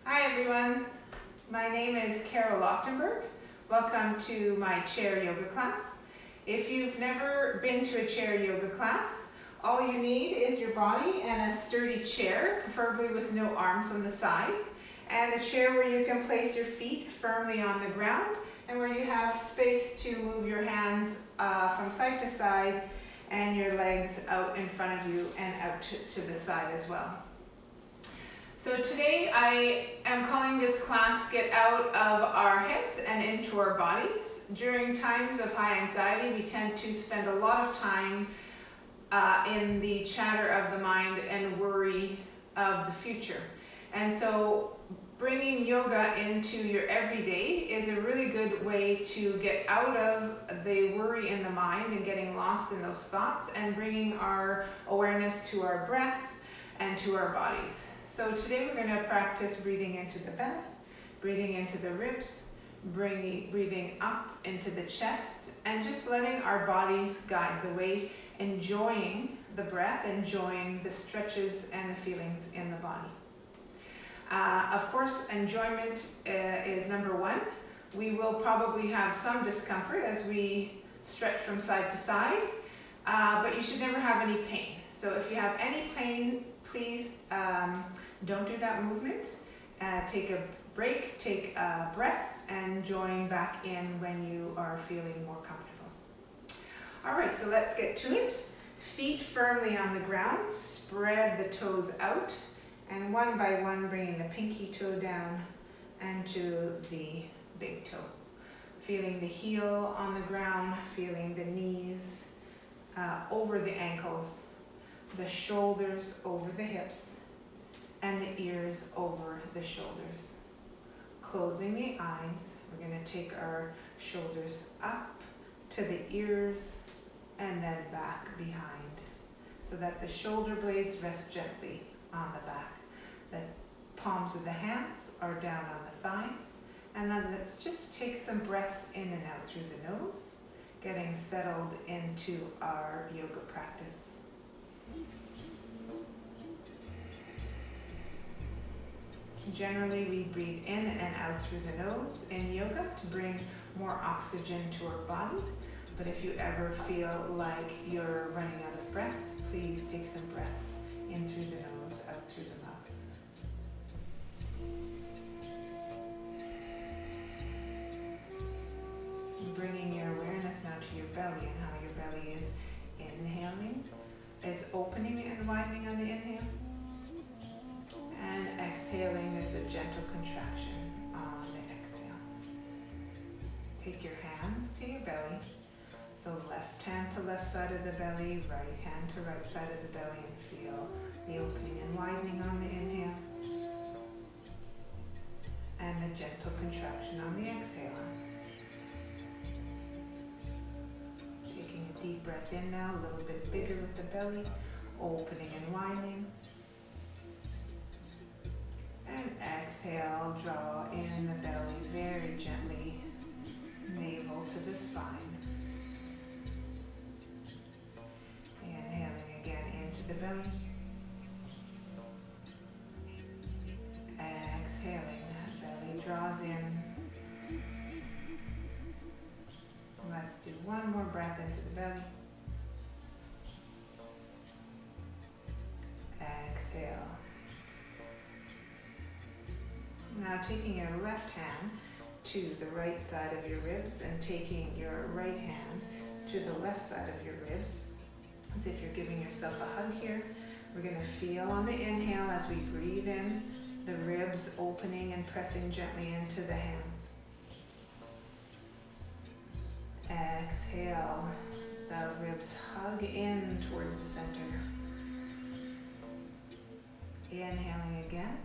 Hi everyone, my name is Carole Logtenberg. Welcome to my chair yoga class. If you've never been to a chair yoga class, all you need is your body and a sturdy chair, preferably with no arms on the side, and a chair where you can place your feet firmly on the ground and where you have space to move your hands from side to side and your legs out in front of you and out to the side as well. So today I am calling this class Get Out of Our Heads and Into Our Bodies. During times of high anxiety, we tend to spend a lot of time in the chatter of the mind and worry of the future. And so bringing yoga into your everyday is a really good way to get out of the worry in the mind and getting lost in those thoughts and bringing our awareness to our breath and to our bodies. So today we're going to practice breathing into the belly, breathing into the ribs, breathing up into the chest, and just letting our bodies guide the way, enjoying the breath, enjoying the stretches and the feelings in the body. Of course, enjoyment is number one. We will probably have some discomfort as we stretch from side to side, but you should never have any pain. So if you have any pain, please don't do that movement. Take a break, take a breath, and join back in when you are feeling more comfortable. All right, so let's get to it. Feet firmly on the ground, spread the toes out, and one by one bringing the pinky toe down and to the big toe. Feeling the heel on the ground, feeling the knees over the ankles, the shoulders over the hips, and the ears over the shoulders. Closing the eyes, we're going to take our shoulders up to the ears and then back behind so that the shoulder blades rest gently on the back. The palms of the hands are down on the thighs, and then let's just take some breaths in and out through the nose, getting settled into our yoga practice. Generally, we breathe in and out through the nose in yoga to bring more oxygen to our body. But if you ever feel like you're running out of breath, please take some breaths in through the nose, out through the mouth. Bringing your awareness now to your belly and how your belly is inhaling, is opening and widening on the inhale. And exhaling, there's a gentle contraction on the exhale. Take your hands to your belly. So left hand to left side of the belly, right hand to right side of the belly, and feel the opening and widening on the inhale. And the gentle contraction on the exhale. Taking a deep breath in now, a little bit bigger with the belly, opening and widening. And exhale, draw in the belly very gently, navel to the spine. Inhaling again into the belly. Exhaling, belly draws in. Let's do one more breath into the belly. Exhale. Now taking your left hand to the right side of your ribs and taking your right hand to the left side of your ribs, as if you're giving yourself a hug here. We're going to feel on the inhale as we breathe in, the ribs opening and pressing gently into the hands. Exhale, the ribs hug in towards the center. Inhaling again.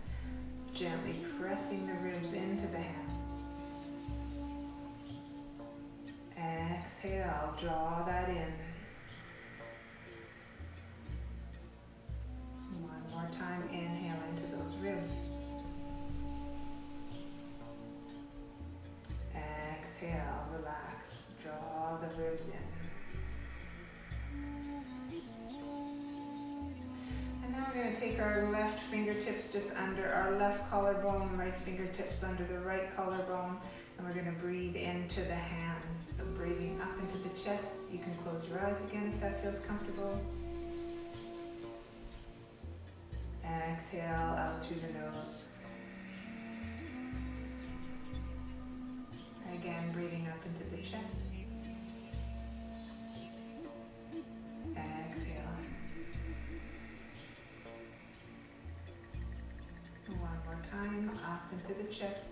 Gently pressing the ribs into the hands. Exhale, draw that in. One more time, inhale into those ribs. Exhale, relax, draw the ribs in. And now we're going to take our left fingertips just under our left collarbone, right fingertips under the right collarbone, and we're going to breathe into the hands. So breathing up into the chest. You can close your eyes again if that feels comfortable. Exhale out through the nose. Again, breathing up into the chest. Exhale. One more time, up into the chest.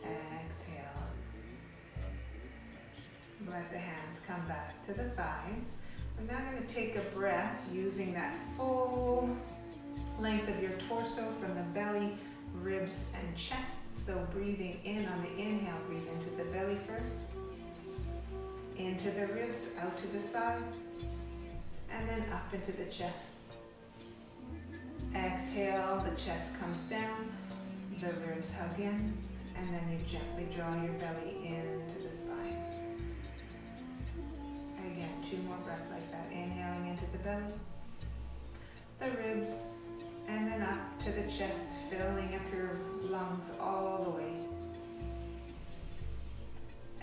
Exhale. Let the hands come back to the thighs. We're now going to take a breath using that full length of your torso from the belly, ribs, and chest. So breathing in on the inhale, breathe into the belly first, into the ribs, out to the side, and then up into the chest. Exhale, the chest comes down, the ribs hug in, and then you gently draw your belly into the spine. Again, 2 more breaths like that. Inhaling into the belly, the ribs, and then up to the chest, filling up your lungs all the way.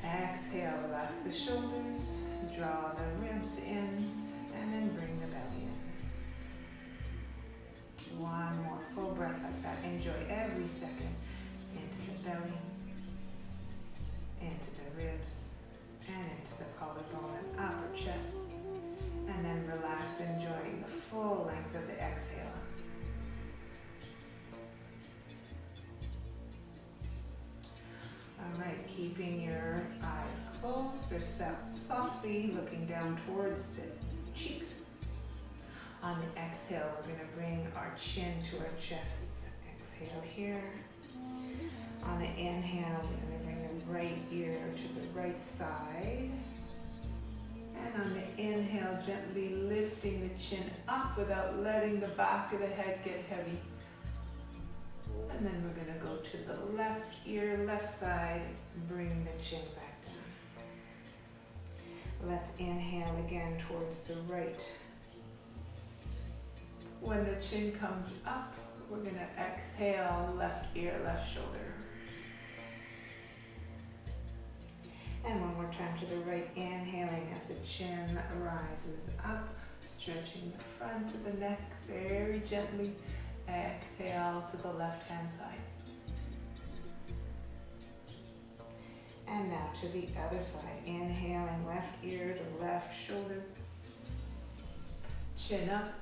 Exhale, relax the shoulders, draw the ribs in, and then bring the belly in. 1 more full breath like that. Enjoy every second. Into the belly, into the ribs, and into the collarbone and upper chest. And then relax, enjoying the full length of the exhale. All right, keeping your eyes closed or softly looking down towards the cheeks. On the exhale, we're going to bring our chin to our chest. Exhale here. On the inhale, we're going to bring the right ear to the right side. And on the inhale, gently lifting the chin up without letting the back of the head get heavy. And then we're going to go to the left ear, left side, bring the chin back down. Let's inhale again towards the right. When the chin comes up, we're going to exhale, left ear, left shoulder. And one more time to the right, inhaling as the chin rises up, stretching the front of the neck very gently. Exhale to the left-hand side. And now to the other side. Inhaling left ear to left shoulder. Chin up.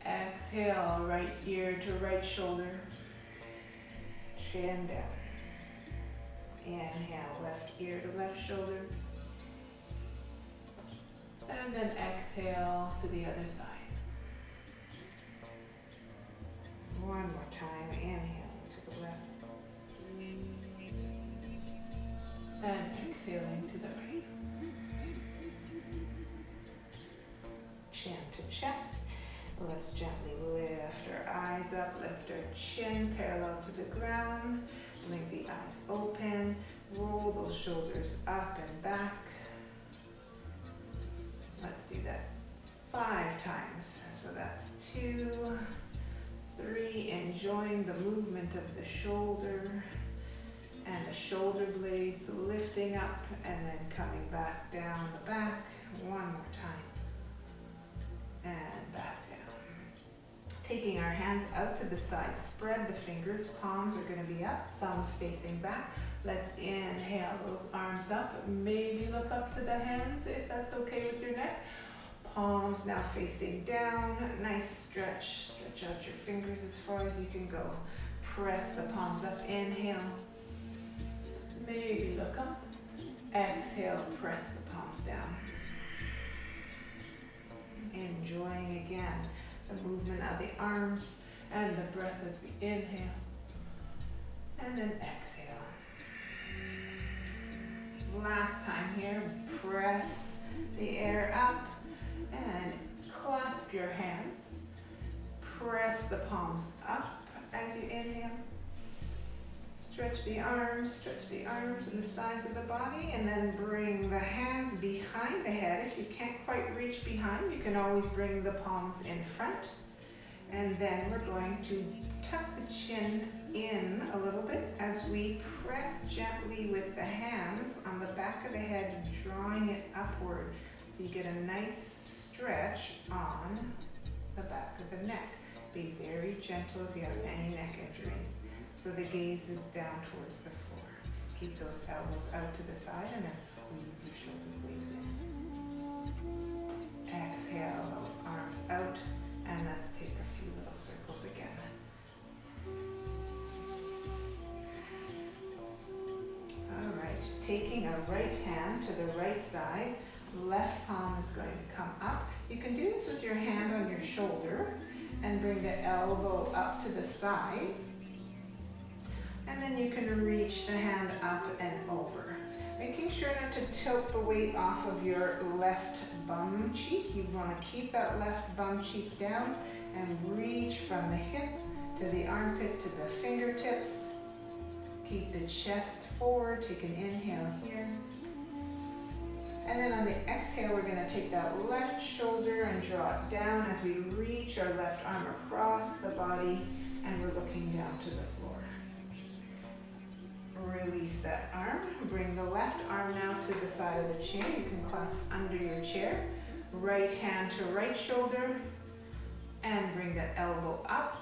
Exhale, right ear to right shoulder. Chin down. Inhale, left ear to left shoulder. And then exhale to the other side. One more time, inhale to the left. And exhaling to the right. Chin to chest. Let's gently lift our eyes up, lift our chin parallel to the ground. Blink the eyes open, roll those shoulders up and back. Let's do that 5 times. So that's 2, 3, enjoying the movement of the shoulder and the shoulder blades lifting up and then coming back down the back. 1 more time. And back down. Taking our hands out to the side, spread the fingers, palms are going to be up, thumbs facing back. Let's inhale those arms up, maybe look up to the hands if that's okay with your neck. Palms now facing down, nice stretch. Stretch out your fingers as far as you can go. Press the palms up, inhale. Maybe look up. Exhale, press the palms down. Enjoying again the movement of the arms and the breath as we inhale. And then exhale. Last time here, press the air up and clasp your hands. Press the palms up as you inhale. stretch the arms and the sides of the body, and then bring the hands behind the head. If you can't quite reach behind, you can always bring the palms in front. And then we're going to tuck the chin in a little bit as we press gently with the hands on the back of the head, drawing it upward. So you get a nice stretch on the back of the neck. Be very gentle if you have any neck injuries. So the gaze is down towards the floor. Keep those elbows out to the side and then squeeze your shoulder blades in. Exhale those arms out, and let's take a few little circles again. All right, taking a right hand to the right side, left palm is going to come up. You can do this with your hand on your shoulder and bring the elbow up to the side. And then you can reach the hand up and over. Making sure not to tilt the weight off of your left bum cheek. You want to keep that left bum cheek down and reach from the hip to the armpit to the fingertips. Keep the chest forward. Take an inhale here. And then on the exhale, we're going to take that left shoulder and draw it down as we reach our left arm across the body, and we're looking down to the floor. Release that arm. Bring the left arm now to the side of the chair. You can clasp under your chair. Right hand to right shoulder, and bring the elbow up.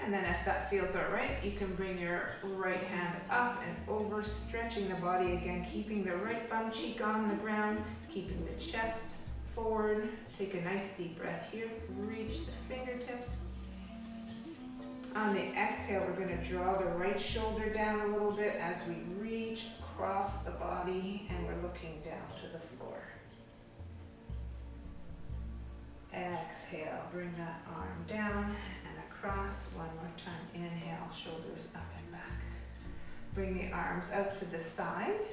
And then if that feels all right, you can bring your right hand up and over, stretching the body again, keeping the right bum cheek on the ground, keeping the chest forward. Take a nice deep breath here. Reach the fingertips. On the exhale, we're going to draw the right shoulder down a little bit as we reach across the body, and we're looking down to the floor. Exhale, bring that arm down and across. One more time. Inhale, shoulders up and back. Bring the arms out to the side,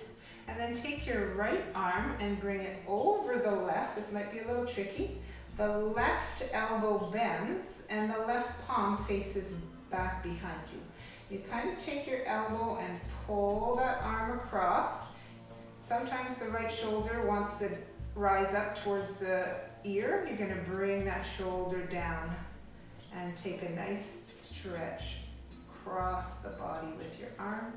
and then take your right arm and bring it over the left. This might be a little tricky. The left elbow bends and the left palm faces back behind you. You kind of take your elbow and pull that arm across. Sometimes the right shoulder wants to rise up towards the ear. You're going to bring that shoulder down and take a nice stretch across the body with your arm.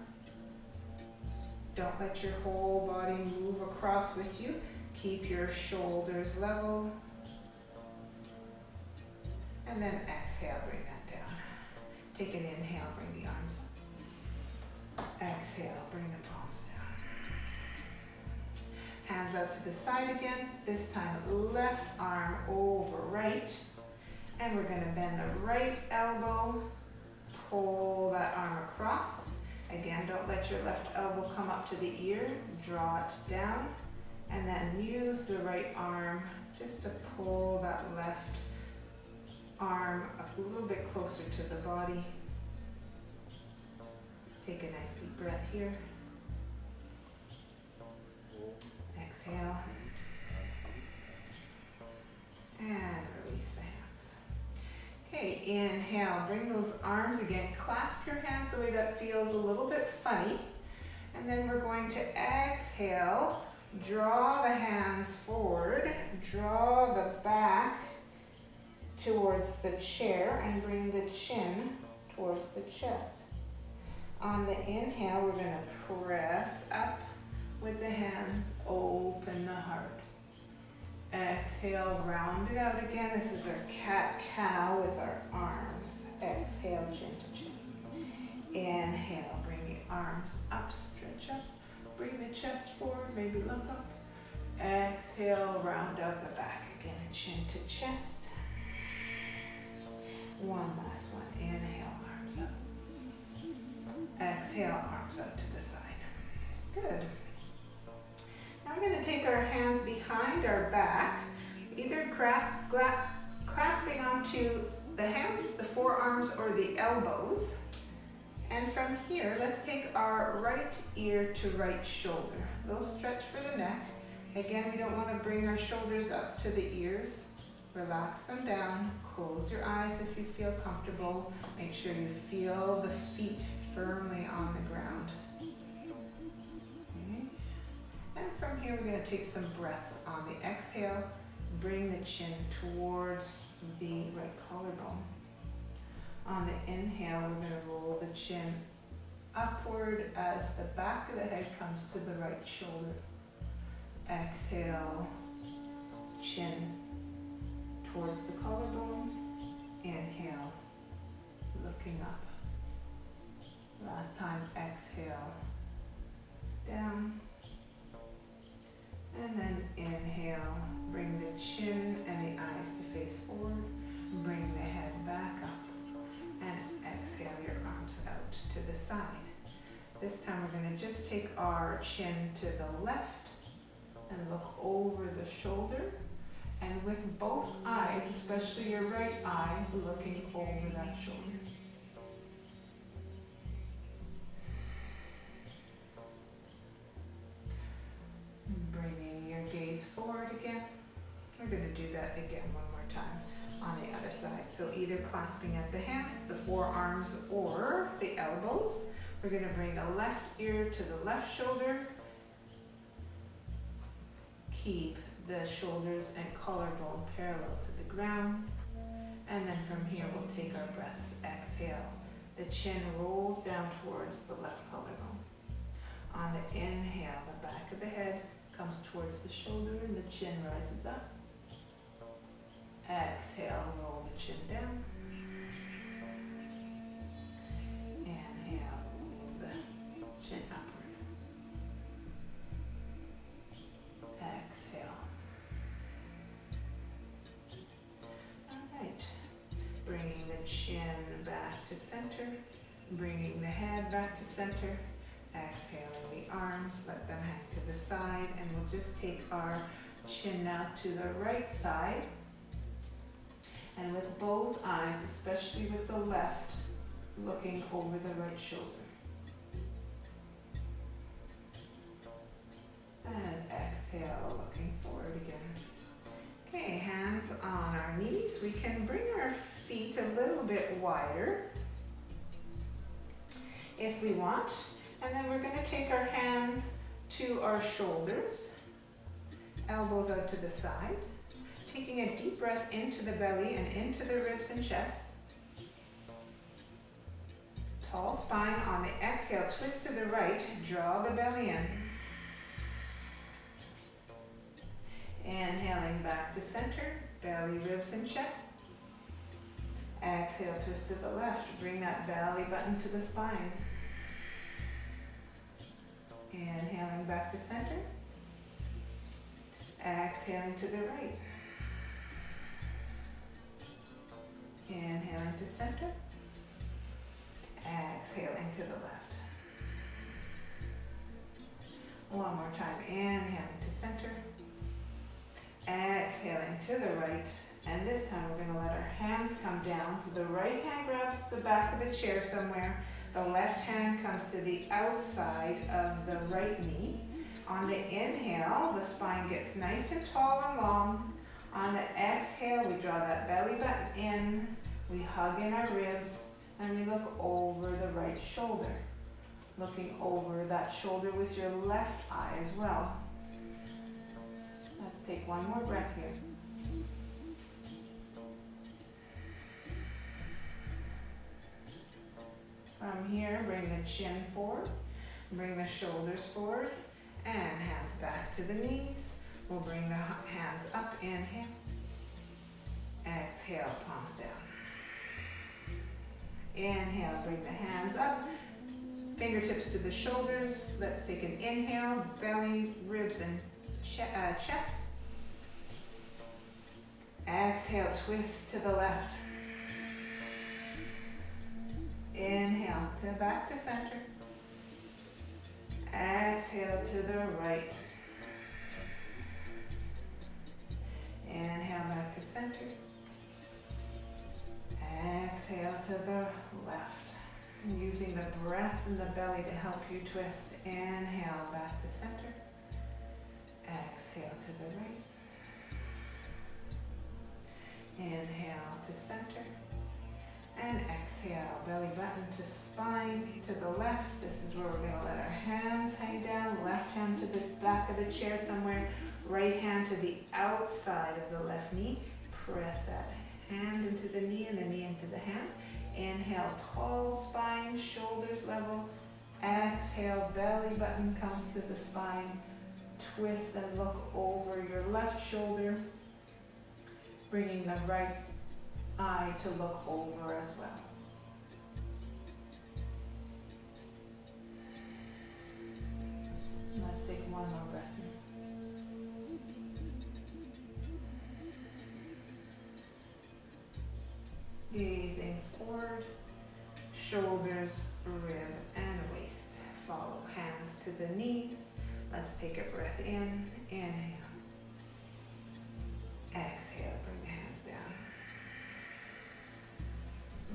Don't let your whole body move across with you. Keep your shoulders level. And then exhale, bring that down. Take an inhale, bring the arms up. Exhale, bring the palms down. Hands out to the side again. This time, left arm over right. And we're going to bend the right elbow, pull that arm across. Again, don't let your left elbow come up to the ear. Draw it down. And then use the right arm just to pull that left arm up a little bit closer to the body. Take a nice deep breath here. Exhale. And release the hands. Okay, inhale. Bring those arms again. Clasp your hands the way that feels a little bit funny. And then we're going to exhale. Draw the hands forward. Draw the back towards the chair and bring the chin towards the chest. On the inhale, we're going to press up with the hands, open the heart. Exhale, round it out again. This is our cat-cow with our arms. Exhale, chin to chest. Inhale, bring the arms up, stretch up. Bring the chest forward, maybe look up. Exhale, round out the back again, chin to chest. One last one. Inhale, arms up. Exhale, arms out to the side. Good. Now we're going to take our hands behind our back, either clasping onto the hands, the forearms, or the elbows. And from here, let's take our right ear to right shoulder. Those stretch for the neck. Again, we don't want to bring our shoulders up to the ears. Relax them down. Close your eyes if you feel comfortable. Make sure you feel the feet firmly on the ground. Okay. And from here, we're going to take some breaths. On the exhale, bring the chin towards the right collarbone. On the inhale, we're going to roll the chin upward as the back of the head comes to the right shoulder. Exhale, chin towards the collarbone. Inhale, looking up. Last time, exhale, down. And then inhale, bring the chin and the eyes to face forward. Bring the head back up. And exhale your arms out to the side. This time we're going to just take our chin to the left and look over the shoulder. And with both eyes, especially your right eye, looking over that shoulder. Bringing your gaze forward again. We're going to do that again one more time on the other side. So either clasping at the hands, the forearms, or the elbows. We're going to bring the left ear to the left shoulder. Keep the shoulders and collarbone parallel to the ground. And then from here we'll take our breaths. Exhale. The chin rolls down towards the left collarbone. On the inhale, the back of the head comes towards the shoulder and the chin rises up. Exhale, roll the chin down. Inhale, roll the chin upward. Exhale. Alright, bringing the chin back to center, bringing the head back to center. Exhaling the arms, let them hang to the side, and we'll just take our chin now to the right side. And with both eyes, especially with the left, looking over the right shoulder. And exhale, looking forward again. Okay, hands on our knees. We can bring our feet a little bit wider if we want. And then we're going to take our hands to our shoulders, elbows out to the side, taking a deep breath into the belly and into the ribs and chest. Tall spine. On the exhale, twist to the right, draw the belly in. Inhaling back to center, belly, ribs, and chest. Exhale, twist to the left, bring that belly button to the spine. Inhaling back to center. Exhaling to the right. Inhaling to center. Exhaling to the left. One more time. Inhaling to center. Exhaling to the right. And this time we're going to let our hands come down. So the right hand grabs the back of the chair somewhere. The left hand comes to the outside of the right knee. On the inhale, the spine gets nice and tall and long. On the exhale, we draw that belly button in. We hug in our ribs, and we look over the right shoulder. Looking over that shoulder with your left eye as well. Let's take one more breath here. From here, bring the chin forward, bring the shoulders forward, and hands back to the knees. We'll bring the hands up, inhale. Exhale, palms down. Inhale, bring the hands up, fingertips to the shoulders. Let's take an inhale, belly, ribs, and chest. Exhale, twist to the left. Inhale to back to center. Exhale to the right. Inhale back to center. Exhale to the left. Using the breath in the belly to help you twist. Inhale back to center. Exhale to the right. Inhale to center. And exhale, belly button to spine, to the left. This is where we're going to let our hands hang down. Left hand to the back of the chair somewhere. Right hand to the outside of the left knee. Press that hand into the knee and the knee into the hand. Inhale, tall spine, shoulders level. Exhale, belly button comes to the spine. Twist and look over your left shoulder. Bringing the right eye to look over as well. Let's take one more breath in. Gazing forward, shoulders, rib, and waist. Follow hands to the knees. Let's take a breath in. Inhale. Exhale, bring the hands down.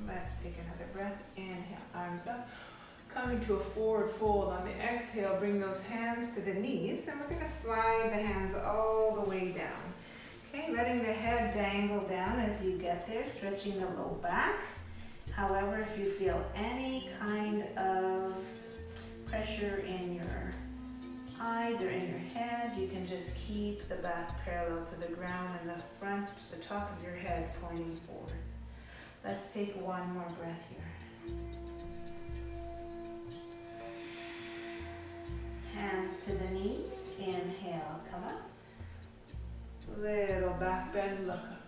Let's take another breath. Inhale, arms up. Coming to a forward fold. On the exhale, bring those hands to the knees, and we're going to slide the hands all the way down. Okay, letting the head dangle down as you get there, stretching the low back. However, if you feel any kind of pressure in your eyes or in your head, you can just keep the back parallel to the ground and the front, the top of your head pointing forward. Let's take one more breath here. Hands to the knees. Inhale, come up. Little back bend, look up.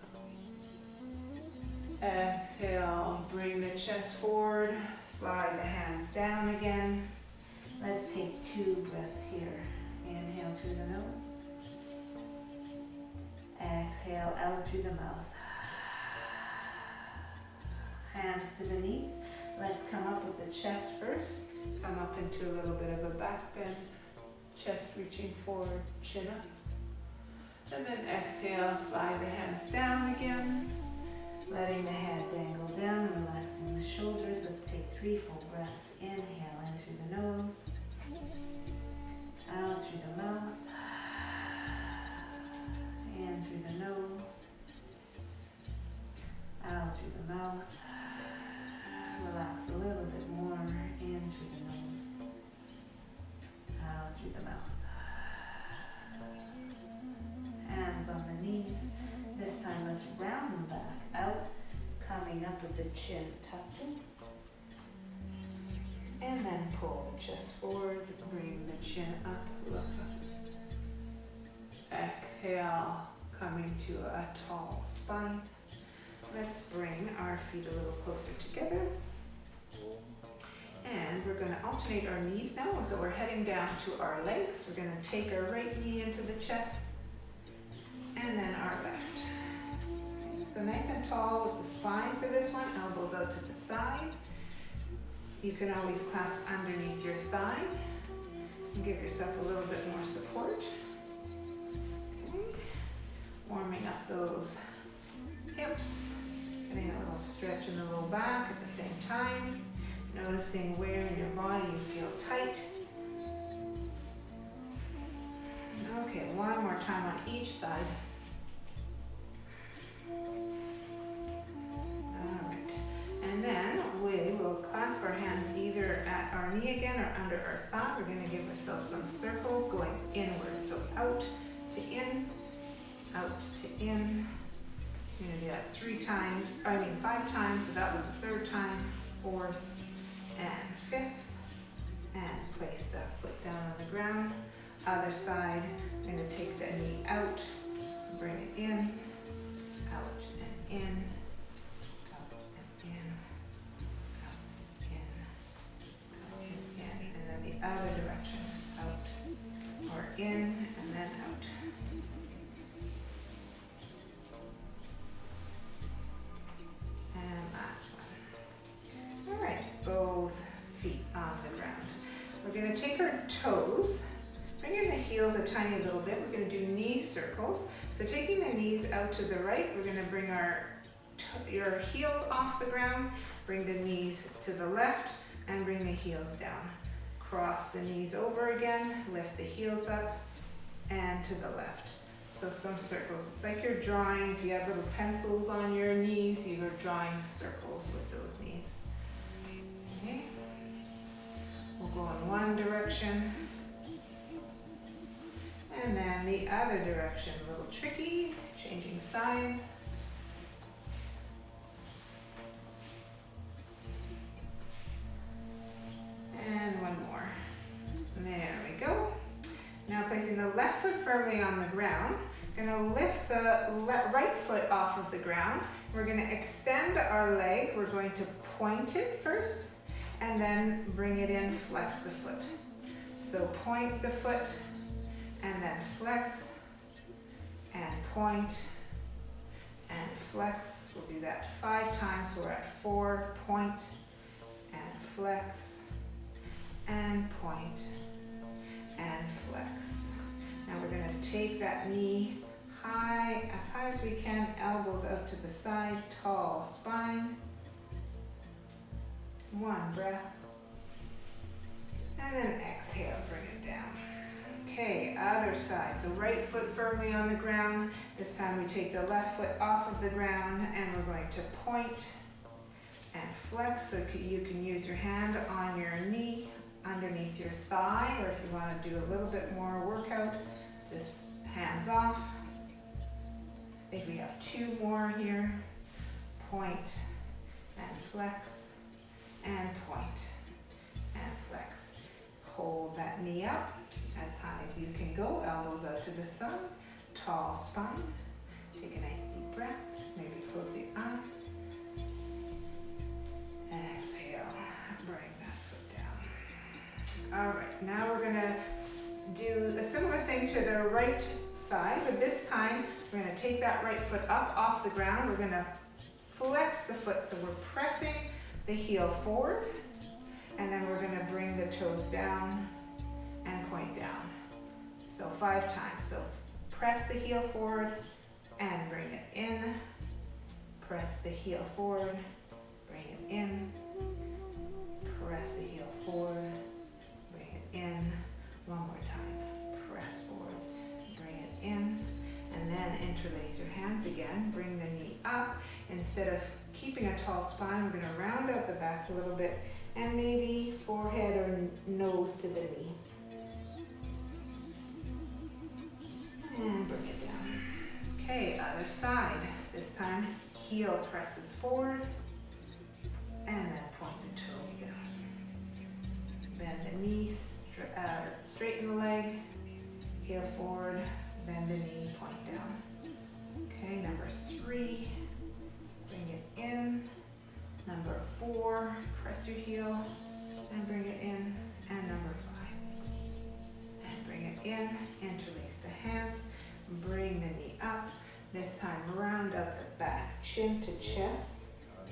Exhale, bring the chest forward. Slide the hands down again. Let's take 2 breaths here. Inhale through the nose. Exhale out through the mouth. Hands to the knees. Let's come up with the chest first. Come up into a little bit of a back bend. Chest reaching forward, chin up. And then exhale, slide the hands down again. Letting the head dangle down, relaxing the shoulders. Let's take 3 full breaths. Inhale in through the nose. Out through the mouth. In through the nose. Out through the mouth. Relax a little bit more. In through the nose. Out through the mouth. Hands on the knees. This time let's round them back out, coming up with the chin tucked in. And then pull the chest forward, bring the chin up, look up. Exhale, coming to a tall spine. Let's bring our feet a little closer together. And we're going to alternate our knees now. So we're heading down to our legs. We're going to take our right knee into the chest and then our left. So nice and tall with the spine for this one, elbows out to the side. You can always clasp underneath your thigh and give yourself a little bit more support. Okay. Warming up those hips, getting a little stretch in the low back at the same time. Noticing where in your body you feel tight. Okay, one more time on each side. Alright, and then we will clasp our hands either at our knee again or under our thigh. We're going to give ourselves some circles going inward. So out to in, out to in. You're going to do that 5 times. So that was the 3rd time, 4th, and 5th. And place the foot down on the ground. Other side, I'm going to take the knee out, bring it in, out and in, out and in, out, in, out and in, and then the other direction, out or in and then out. And last one. All right, both feet on the ground. We're going to take our toes, bring in the heels a tiny little bit. We're going to do knee circles. So taking the knees out to the right, we're going to bring your heels off the ground, bring the knees to the left, and bring the heels down. Cross the knees over again, lift the heels up, and to the left. So some circles. It's like you're drawing, if you have little pencils on your knees, you are drawing circles with those knees. Okay. We'll go in one direction. And then the other direction. A little tricky, changing sides. And one more. There we go. Now placing the left foot firmly on the ground. Gonna lift the right foot off of the ground. We're gonna extend our leg. We're going to point it first and then bring it in, flex the foot. So point the foot and then flex and point and flex. We'll do that 5 times. So we're at 4, point and flex and point and flex. Now we're going to take that knee high, as high as we can, elbows out to the side, tall spine. 1 breath. And then exhale, bring it down. Okay, other side. So right foot firmly on the ground. This time we take the left foot off of the ground and we're going to point and flex. So you can use your hand on your knee underneath your thigh, or if you want to do a little bit more workout, just hands off. I think we have 2 more here. Point and flex and point and flex. Hold that knee up as high as you can go, elbows out to the side, tall spine. Take a nice deep breath, maybe close the eyes. Exhale, bring that foot down. All right, now we're gonna do a similar thing to the right side, but this time we're gonna take that right foot up off the ground. We're gonna flex the foot, so we're pressing the heel forward, and then we're gonna bring the toes down and point down. So 5 times. So press the heel forward and bring it in. Press the heel forward, bring it in. Press the heel forward, bring it in. One more time. Press forward, bring it in. And then interlace your hands again. Bring the knee up. Instead of keeping a tall spine, we're going to round out the back a little bit and maybe forehead or nose to the knee. And bring it down. Okay, other side. This time, heel presses forward and then point the toes down. Bend the knee, straighten the leg, heel forward, bend the knee, point down. Okay, number 3, bring it in. Number 4, press your heel and bring it in. And number 5, and bring it in, interlace the hands, bring the knee up. This time round up the back, chin to chest,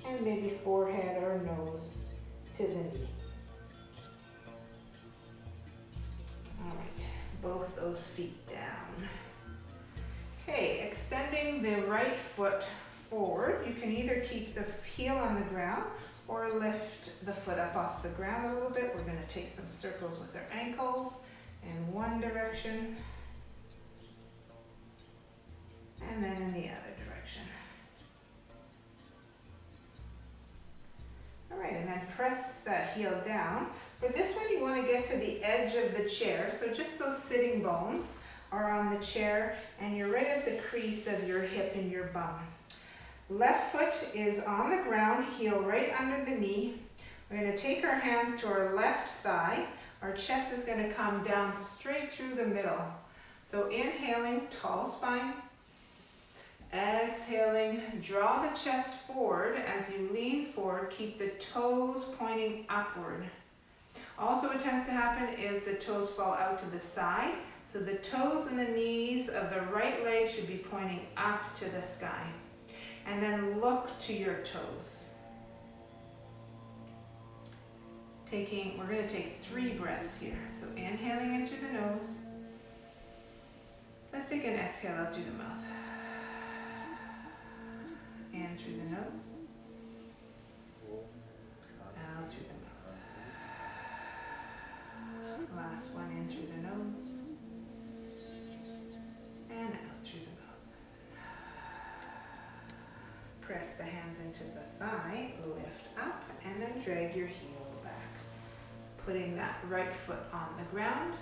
and maybe forehead or nose to the knee. All right, both those feet down. Okay, extending the right foot forward. You can either keep the heel on the ground or lift the foot up off the ground a little bit. We're going to take some circles with our ankles in one direction and then in the other direction. All right, and then press that heel down. For this one, you want to get to the edge of the chair. So just those sitting bones are on the chair and you're right at the crease of your hip and your bum. Left foot is on the ground, heel right under the knee. We're going to take our hands to our left thigh. Our chest is going to come down straight through the middle. So inhaling, tall spine. Exhaling, draw the chest forward. As you lean forward, keep the toes pointing upward. Also what tends to happen is the toes fall out to the side. So the toes and the knees of the right leg should be pointing up to the sky. And then look to your toes. We're going to take 3 breaths here. So inhaling in through the nose. Let's take an exhale out through the mouth. In through the nose. Out through the mouth. Last one in through the nose. And out through the press the hands into the thigh, lift up, and then drag your heel back. Putting that right foot on the ground.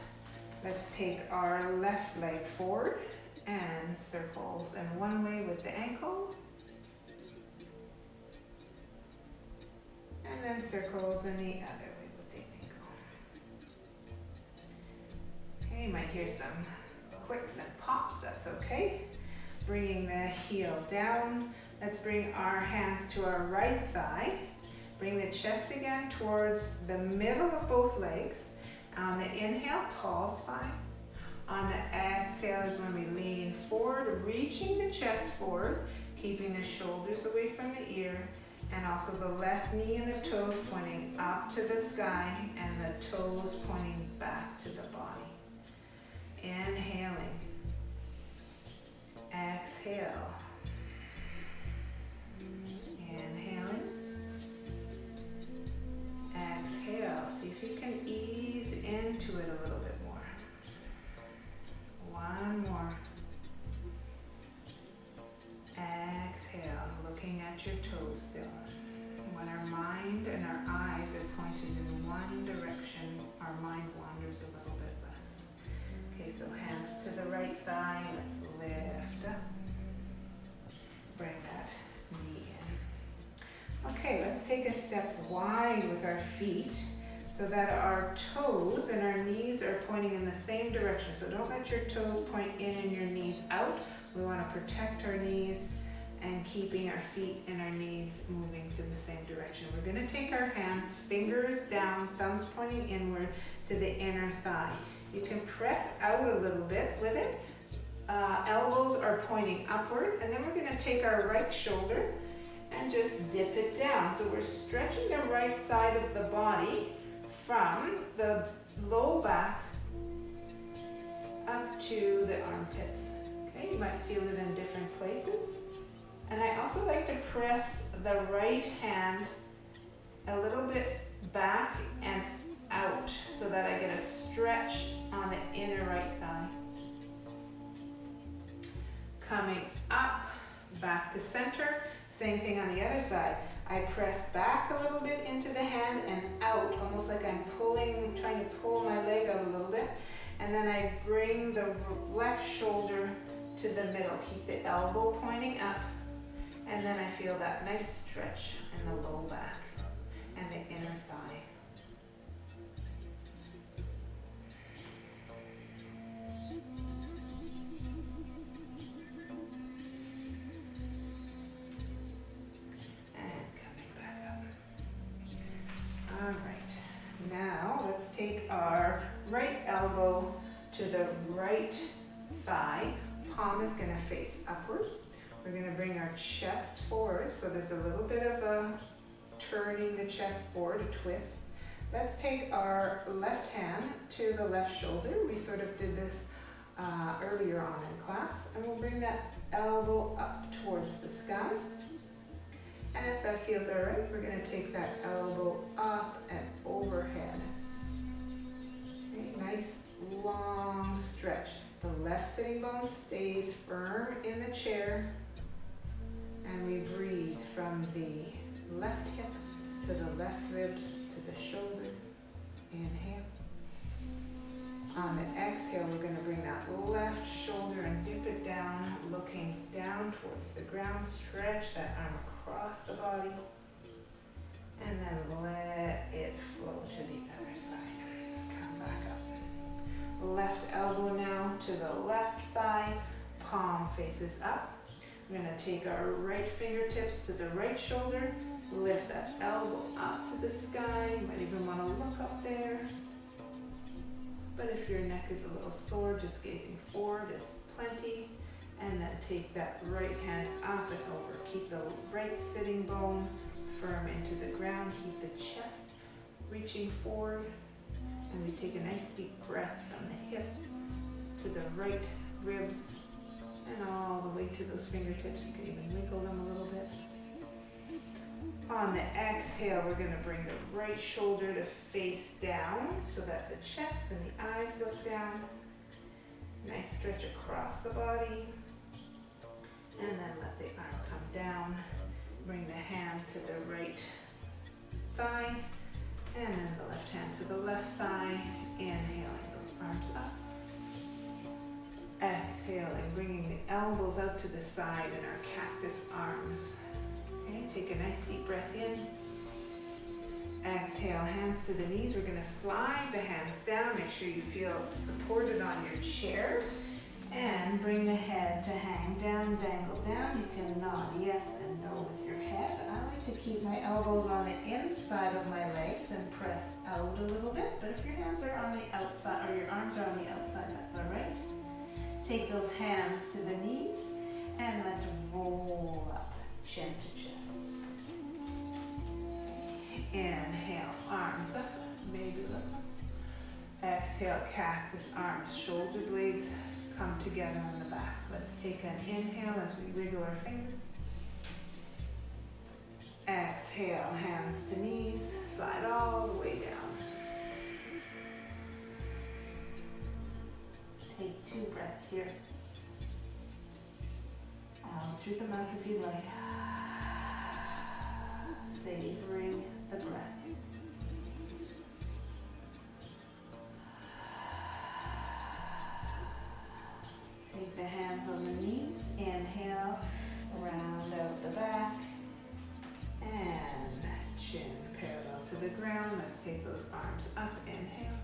Let's take our left leg forward and circles in one way with the ankle. And then circles in the other way with the ankle. Okay, you might hear some clicks and pops, that's okay. Bringing the heel down. Let's bring our hands to our right thigh. Bring the chest again towards the middle of both legs. On the inhale, tall spine. On the exhale is when we lean forward, reaching the chest forward, keeping the shoulders away from the ear, and also the left knee and the toes pointing up to the sky and the toes pointing back to the body. Inhaling. Exhale. Inhaling. Exhale. See if you can ease into it a little bit more. One more. Exhale, looking at your toes still. When our mind and our eyes are pointed in one direction, our mind wanders a little bit less. Okay, so hands to the right thigh. Let's lift up. Bring that knee in. Okay, let's take a step wide with our feet so that our toes and our knees are pointing in the same direction. So don't let your toes point in and your knees out. We want to protect our knees and keeping our feet and our knees moving to the same direction. We're going to take our hands, fingers down, thumbs pointing inward to the inner thigh. You can press out a little bit with it. Elbows are pointing upward, and then we're going to take our right shoulder and just dip it down. So we're stretching the right side of the body from the low back up to the armpits. Okay, you might feel it in different places. And I also like to press the right hand a little bit back and out so that I get a stretch on the inner right thigh. Coming up, back to center. Same thing on the other side. I press back a little bit into the hand and out, almost like I'm trying to pull my leg out a little bit. And then I bring the left shoulder to the middle. Keep the elbow pointing up. And then I feel that nice stretch in the low back and the inner thigh. And coming back up. All right, now let's take our right elbow to the right thigh. Palm is going to face upward. We're going to bring our chest forward, so there's a little bit of a turning the chest forward, a twist. Let's take our left hand to the left shoulder. We sort of did this earlier on in class, and we'll bring that elbow up towards the sky. And if that feels all right, we're going to take that elbow up and overhead. Okay, nice long stretch. The left sitting bone stays firm in the chair. And we breathe from the left hip to the left ribs to the shoulder. Inhale. On the exhale, we're going to bring that left shoulder and dip it down, looking down towards the ground. Stretch that arm across the body. And then let it flow to the other side. Come back up. Left elbow now to the left thigh. Palm faces up. We're going to take our right fingertips to the right shoulder, lift that elbow up to the sky. You might even want to look up there. But if your neck is a little sore, just gazing forward is plenty. And then take that right hand up and over. Keep the right sitting bone firm into the ground. Keep the chest reaching forward. And we take a nice deep breath from the hip to the right ribs. And all the way to those fingertips. You can even wiggle them a little bit. On the exhale, we're going to bring the right shoulder to face down so that the chest and the eyes look down. Nice stretch across the body. And then let the arm come down. Bring the hand to the right thigh, and then the left hand to the left thigh. Inhaling those arms up. Exhaling, bringing the elbows out to the side in our cactus arms. Okay, take a nice deep breath in. Exhale, hands to the knees. We're going to slide the hands down. Make sure you feel supported on your chair. And bring the head to hang down, dangle down. You can nod yes and no with your head. I like to keep my elbows on the inside of my legs and press out a little bit. But if your hands are on the outside, or your arms are on the outside, that's all right. Take those hands to the knees and let's roll up, chin to chest. Inhale, arms up, baby look. Exhale, cactus arms, shoulder blades come together on the back. Let's take an inhale as we wiggle our fingers. Exhale, hands to knees, slide all the way down. Take 2 breaths here. Out through the mouth if you like. Savoring the breath. Take the hands on the knees. Inhale, round out the back. And chin parallel to the ground. Let's take those arms up. Inhale.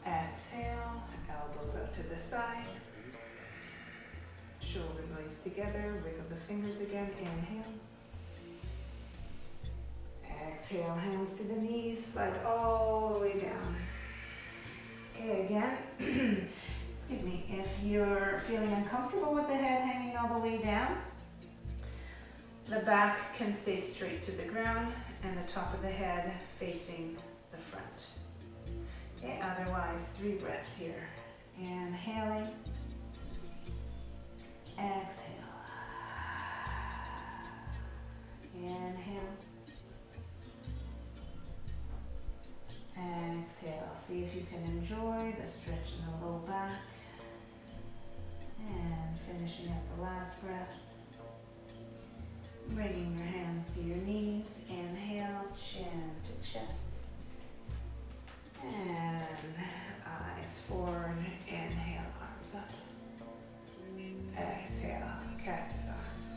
Exhale, elbows out to the side. Shoulder blades together, wiggle the fingers again. Inhale. Exhale, hands to the knees, slide all the way down. Okay, again, excuse me, if you're feeling uncomfortable with the head hanging all the way down, the back can stay straight to the ground and the top of the head facing the front. Okay, otherwise 3 breaths here. Inhaling, exhale, inhale, exhale. See if you can enjoy the stretch in the low back. And finishing up the last breath. Bringing your hands to your knees. Inhale, chin to chest. And eyes forward. Inhale, arms up. Exhale, cactus arms.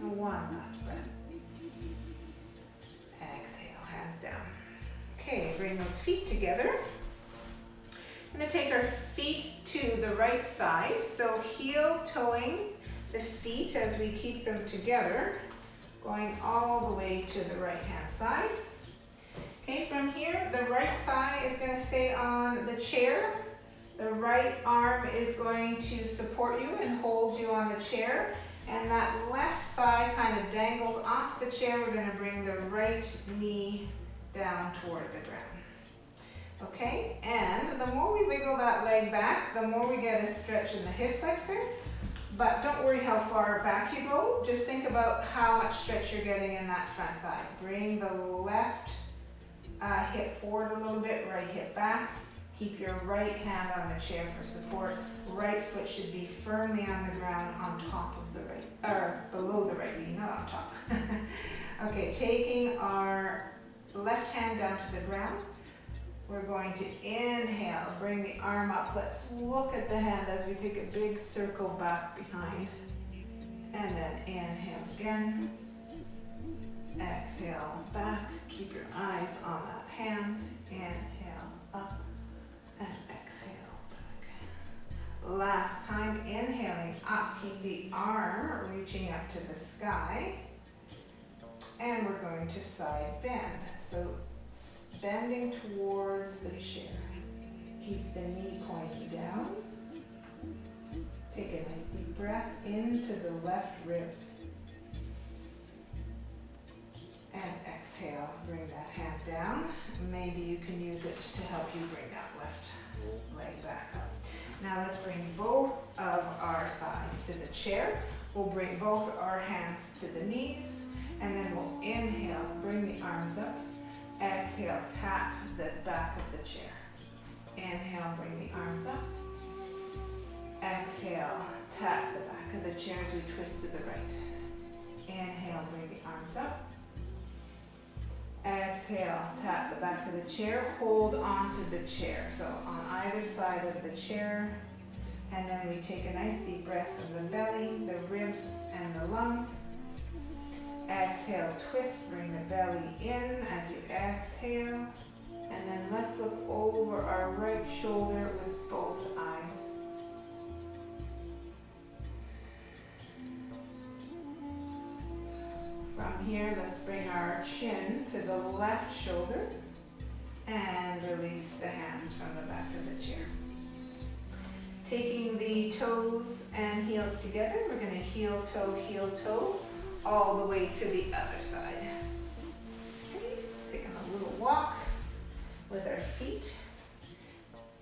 And 1 last breath. Exhale, hands down. Okay, bring those feet together. I'm going to take our feet to the right side. So heel toeing the feet as we keep them together, going all the way to the right hand side. Okay, from here, the right thigh is going to stay on the chair. The right arm is going to support you and hold you on the chair. And that left thigh kind of dangles off the chair. We're going to bring the right knee down toward the ground. Okay, and the more we wiggle that leg back, the more we get a stretch in the hip flexor. But don't worry how far back you go. Just think about how much stretch you're getting in that front thigh. Bring the left hip forward a little bit, right hip back. Keep your right hand on the chair for support. Right foot should be firmly on the ground on top of the right, or below the right knee, not on top. Okay, taking our left hand down to the ground. We're going to inhale, bring the arm up. Let's look at the hand as we take a big circle back behind. And then inhale again. Exhale back. Keep your eyes on that hand. Inhale up and exhale back. Last time, inhaling up. Keep the arm reaching up to the sky. And we're going to side bend. So bending towards the chair. Keep the knee pointing down. Take a nice deep breath into the left ribs. And exhale, bring that hand down. Maybe you can use it to help you bring that left leg back up. Now let's bring both of our thighs to the chair. We'll bring both our hands to the knees. And then we'll inhale, bring the arms up. Exhale, tap the back of the chair. Inhale, bring the arms up. Exhale, tap the back back of the chair as we twist to the right. Inhale, bring the arms up. Exhale, tap the back of the chair, hold onto the chair. So on either side of the chair. And then we take a nice deep breath of the belly, the ribs, and the lungs. Exhale, twist, bring the belly in as you exhale. And then let's look over our right shoulder with both eyes. From here, let's bring our chin to the left shoulder and release the hands from the back of the chair. Taking the toes and heels together, we're going to heel, toe, all the way to the other side. Okay, taking a little walk with our feet.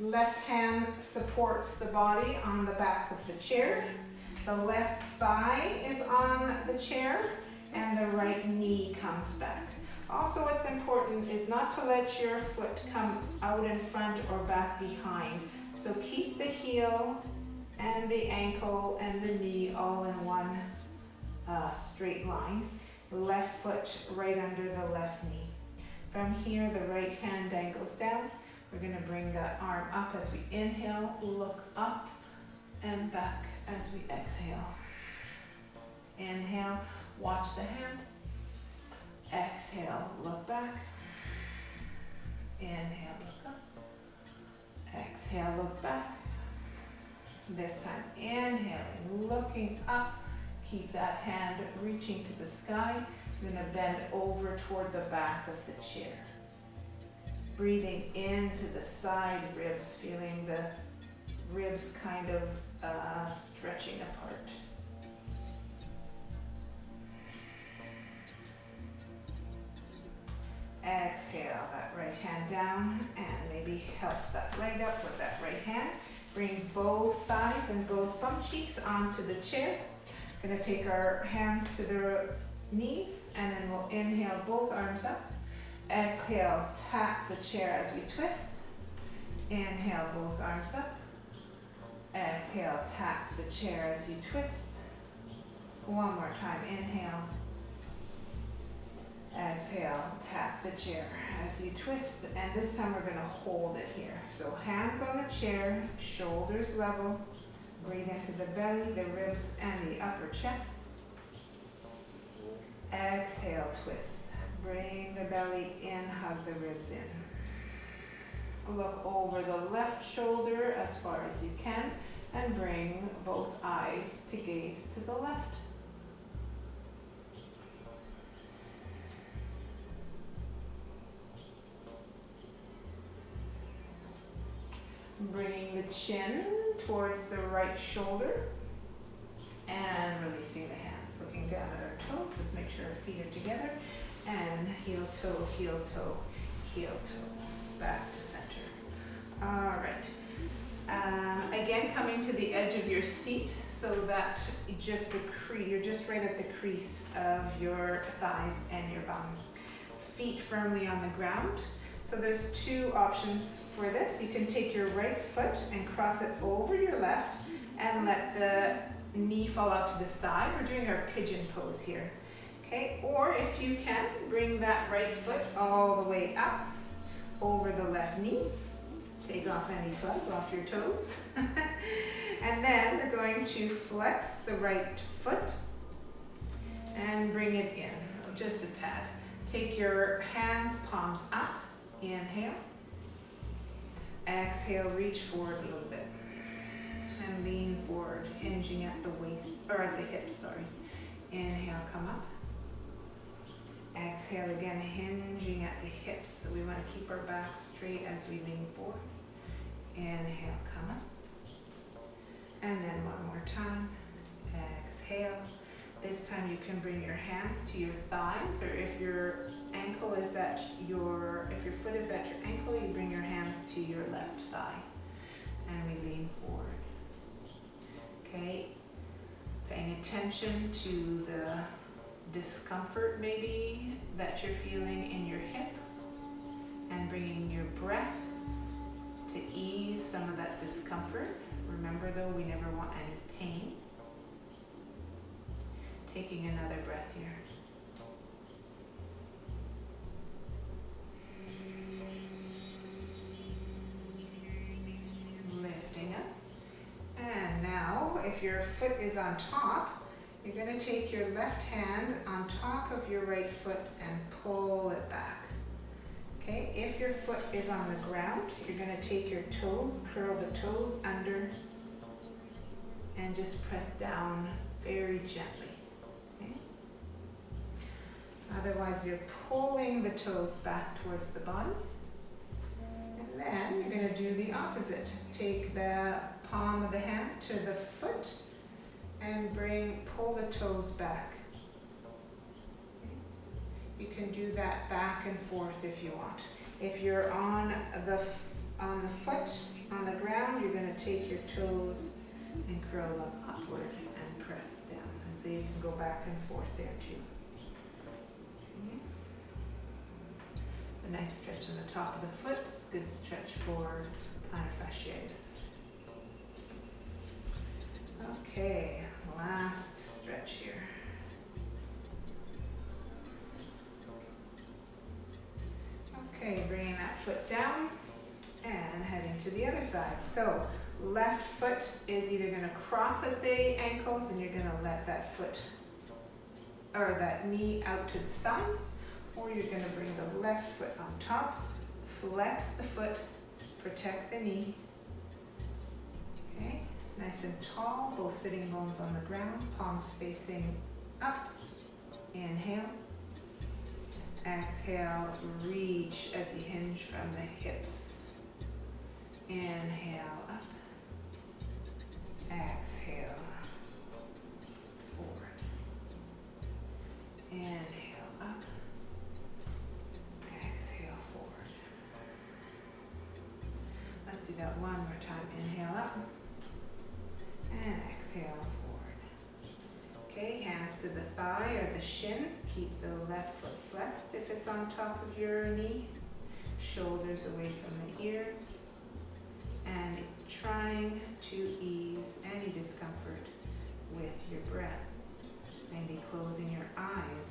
Left hand supports the body on the back of the chair. The left thigh is on the chair and the right knee comes back. Also, what's important is not to let your foot come out in front or back behind. So keep the heel and the ankle and the knee all in one straight line. Left foot right under the left knee. From here, the right hand dangles down. We're going to bring that arm up as we inhale, look up and back as we exhale. Inhale, watch the hand. Exhale, look back. Inhale, look up. Exhale, look back. This time, inhaling, looking up. Keep that hand reaching to the sky. You're going to bend over toward the back of the chair. Breathing into the side ribs, feeling the ribs kind of stretching apart. Exhale, that right hand down and maybe help that leg up with that right hand. Bring both thighs and both bum cheeks onto the chair. Going to take our hands to the knees and then we'll inhale both arms up. Exhale, tap the chair as we twist. Inhale, both arms up. Exhale, tap the chair as you twist. One more time, inhale. Exhale, tap the chair as you twist, and this time we're going to hold it here. So hands on the chair, shoulders level, breathe into the belly, the ribs, and the upper chest. Exhale, twist. Bring the belly in, hug the ribs in. Look over the left shoulder as far as you can, and bring both eyes to gaze to the left. Bringing the chin towards the right shoulder and releasing the hands. Looking down at our toes, let's make sure our feet are together. And heel, toe, heel, toe, heel, toe. Back to center. All right. Again, coming to the edge of your seat so that you're just right at the crease of your thighs and your bum. Feet firmly on the ground. So there's two options for this. You can take your right foot and cross it over your left and let the knee fall out to the side. We're doing our pigeon pose here. Okay, or if you can, bring that right foot all the way up over the left knee. Take off any fuzz off your toes. And then we're going to flex the right foot and bring it in, just a tad. Take your hands, palms up. Inhale. Exhale, reach forward a little bit. And lean forward, hinging at the waist, or at the hips, sorry. Inhale, come up. Exhale again, hinging at the hips. So we want to keep our back straight as we lean forward. Inhale, come up. And then one more time. Exhale. This time you can bring your hands to your thighs, or if your ankle is at if your foot is at your ankle, you bring your hands to your left thigh. And we lean forward. Okay. Paying attention to the discomfort maybe that you're feeling in your hip, and bringing your breath to ease some of that discomfort. Remember though, we never want any pain. Taking another breath here. Lifting up. And now, if your foot is on top, you're going to take your left hand on top of your right foot and pull it back. Okay, if your foot is on the ground, you're going to take your toes, curl the toes under, and just press down very gently. Okay? Otherwise, you're pulling the toes back towards the body. And then you're going to do the opposite. Take the palm of the hand to the foot and pull the toes back. You can do that back and forth if you want. If you're on the foot, on the ground, you're going to take your toes and curl them upward and press down. And so you can go back and forth there too. Okay. A nice stretch on the top of the foot. It's a good stretch for plantar fasciitis. Okay, last stretch here. Okay, bringing that foot down and heading to the other side. So left foot is either going to cross at the ankles and you're going to let that foot or that knee out to the side, or you're going to bring the left foot on top, flex the foot, protect the knee. Okay, nice and tall, both sitting bones on the ground, palms facing up. Inhale. Exhale, reach as you hinge from the hips. Inhale up. Exhale, forward. Inhale up. Exhale, forward. Let's do that one more time. Inhale up. And exhale, forward. Okay, hands to the thigh or the shin. Keep the left foot flexed if it's on top of your knee. Shoulders away from the ears. And trying to ease any discomfort with your breath. Maybe closing your eyes.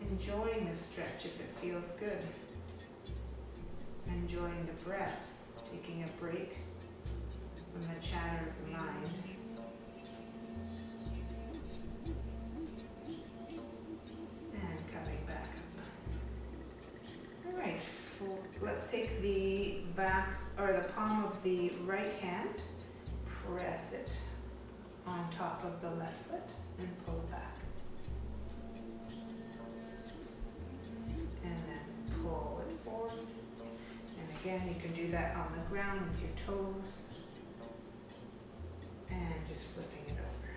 Enjoying the stretch if it feels good. Enjoying the breath. Taking a break from the chatter of the mind. Let's take the back or the palm of the right hand, press it on top of the left foot and pull back. And then pull it forward. And again, you can do that on the ground with your toes and just flipping it over.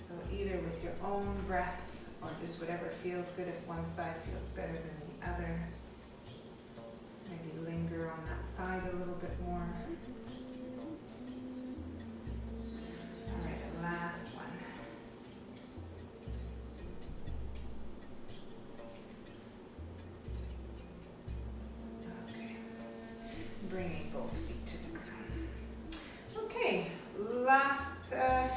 So either with your own breath or just whatever feels good. If one side feels better than the other, maybe linger on that side a little bit more. All right, last one. Okay, bringing both feet to the ground. Okay, last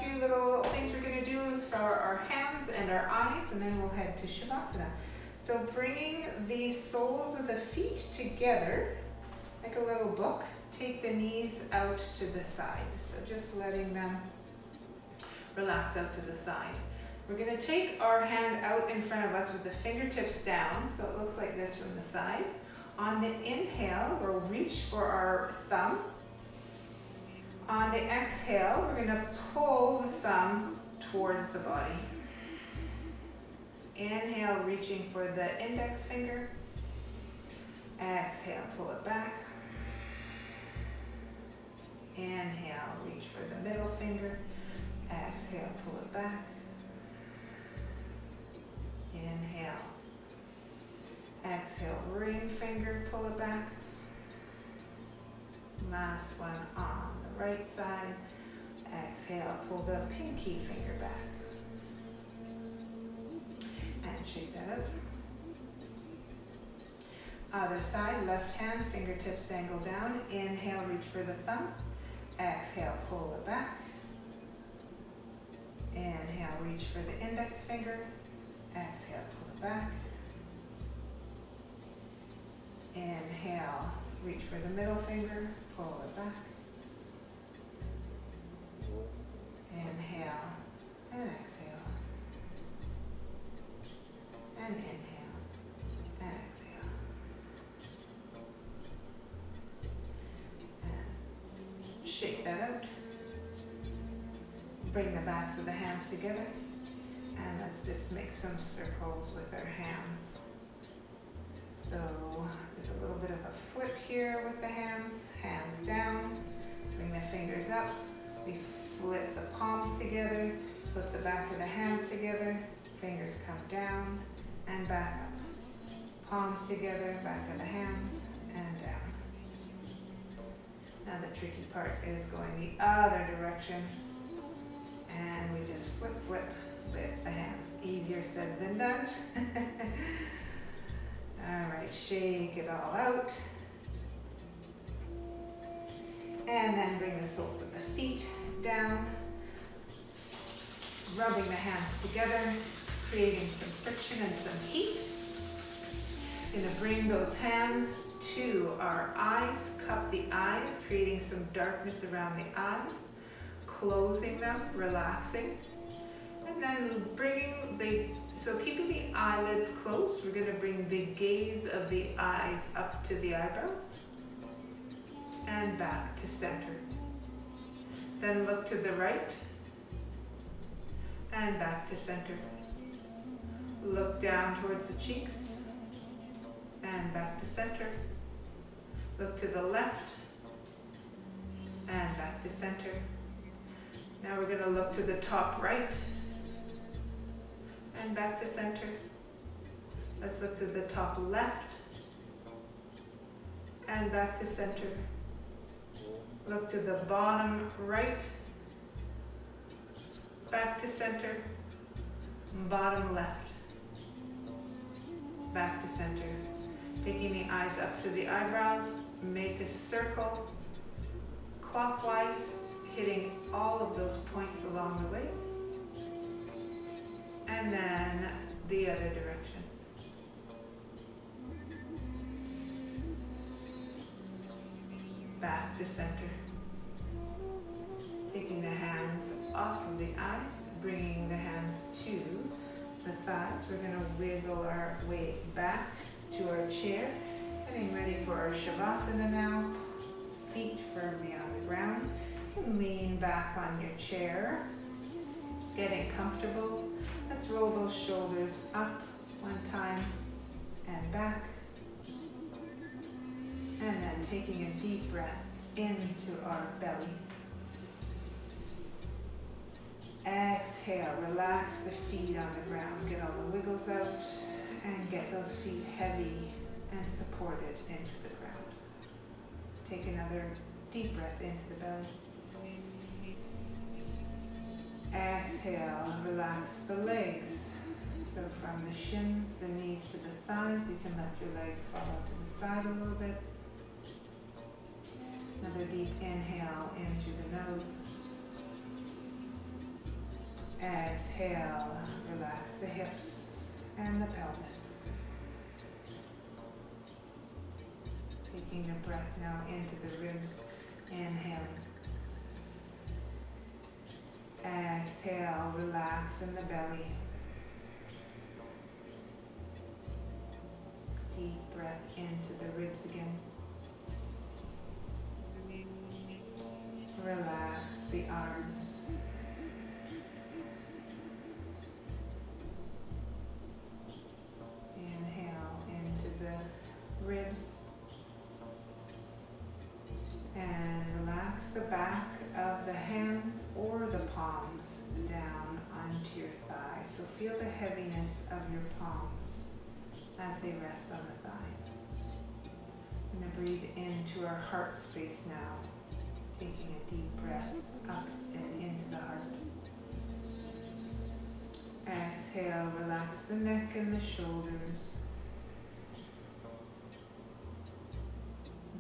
few little things we're going to do is for our hands and our eyes, and then we'll head to Shavasana. So bringing the soles of the feet together, like a little book, take the knees out to the side. So just letting them relax out to the side. We're going to take our hand out in front of us with the fingertips down, so it looks like this from the side. On the inhale, we'll reach for our thumb. On the exhale, we're going to pull the thumb towards the body. Inhale, reaching for the index finger. Exhale, pull it back. Inhale, reach for the middle finger. Exhale, pull it back. Inhale. Exhale, ring finger, pull it back. Last one on the right side. Exhale, pull the pinky finger back. And shake that out. Other side, left hand, fingertips dangle down. Inhale, reach for the thumb. Exhale, pull it back. Inhale. reach for the index finger. Exhale, pull it back. Inhale, reach for the middle finger, pull it back. Inhale and exhale. And inhale and exhale. And shake that out. Bring the backs of the hands together. And let's just make some circles with our hands. So there's a little bit of a flip here with the hands. Hands down. Bring the fingers up. We flip the palms together. Flip the back of the hands together. Fingers come down and back up. Palms together, back of the hands, and down. Now the tricky part is going the other direction. And we just flip with the hands. Easier said than done. All right, shake it all out. And then bring the soles of the feet down. Rubbing the hands together, creating some friction and some heat. Gonna bring those hands to our eyes, cup the eyes, creating some darkness around the eyes. Closing them, relaxing, and then keeping the eyelids closed, we're going to bring the gaze of the eyes up to the eyebrows and back to center. Then look to the right and back to center. Look down towards the cheeks and back to center. Look to the left and back to center. Now we're going to look to the top right and back to center. Let's look to the top left and back to center. Look to the bottom right, back to center, bottom left, back to center. Taking the eyes up to the eyebrows, make a circle clockwise, hitting all of those points along the way. And then the other direction. Back to center. Taking the hands off of the eyes, bringing the hands to the thighs. We're going to wiggle our way back to our chair. Getting ready for our Shavasana now. Feet firmly on the ground. You can lean back on your chair. Getting comfortable. Let's roll those shoulders up one time and back. And then taking a deep breath into our belly. Exhale, relax the feet on the ground. Get all the wiggles out and get those feet heavy and supported into the ground. Take another deep breath into the belly. Exhale, relax the legs. So from the shins, the knees to the thighs, you can let your legs fall out to the side a little bit. Another deep inhale in through the nose. Exhale, relax the hips and the pelvis. Taking a breath now into the ribs, inhaling. Exhale, relax in the belly. Deep breath into the ribs again. Relax the arms. Inhale into the ribs. And relax the back of the hands or the palms down onto your thighs. So feel the heaviness of your palms as they rest on the thighs. I'm going to breathe into our heart space now, taking a deep breath up and into the heart. Exhale, relax the neck and the shoulders.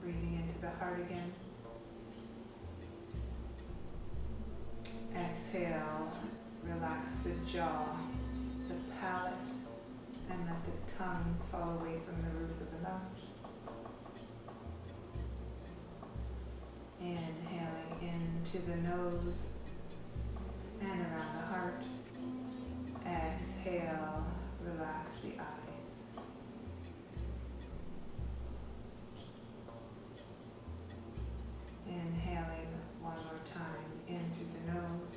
Breathing into the heart again. Exhale, relax the jaw, the palate, and let the tongue fall away from the roof of the mouth. Inhaling into the nose and around the heart. Exhale, relax the eyes. Inhaling one more time in through the nose.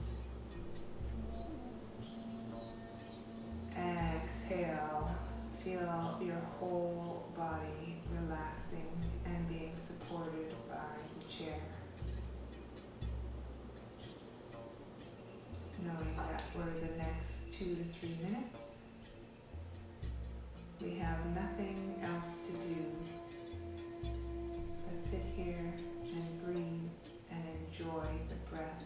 Exhale, feel your whole body relaxing and being supported by the chair. Knowing that for the next 2 to 3 minutes, we have nothing else to do but sit here and breathe and enjoy the breath.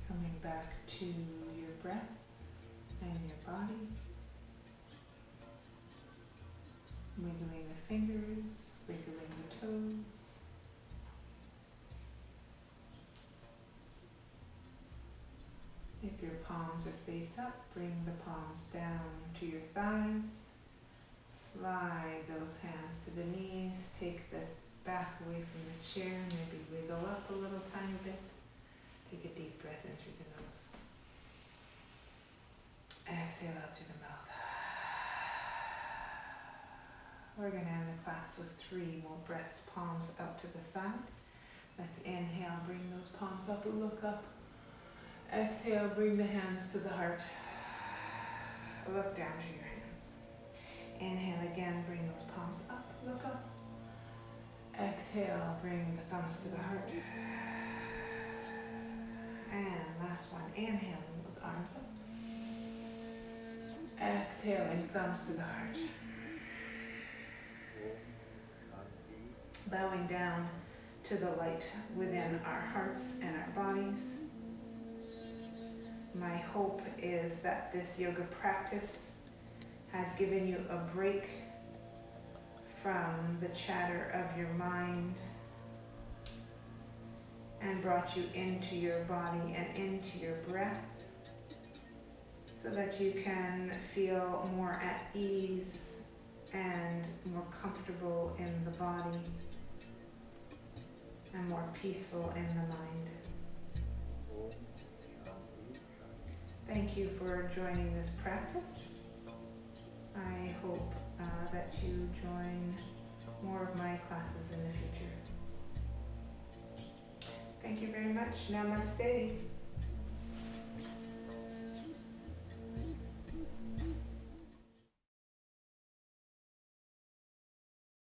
Coming back to your breath and your body. Wiggling the fingers, wiggling the toes. If your palms are face up, bring the palms down to your thighs. Slide those hands to the knees. Take the back away from the chair. Maybe wiggle up a little tiny bit. Take a deep breath in through the nose. Exhale out through the mouth. We're going to end the class with 3 more breaths, palms out to the side. Let's inhale, bring those palms up, look up. Exhale, bring the hands to the heart. Look down to your hands. Inhale again, bring those palms up, look up. Exhale, bring the thumbs to the heart. And last one, inhaling those arms up. Exhaling, thumbs to the heart. Bowing down to the light within our hearts and our bodies. My hope is that this yoga practice has given you a break from the chatter of your mind and brought you into your body and into your breath so that you can feel more at ease and more comfortable in the body and more peaceful in the mind. Thank you for joining this practice. I hope that you join more of my classes in the future. Thank you very much. Namaste.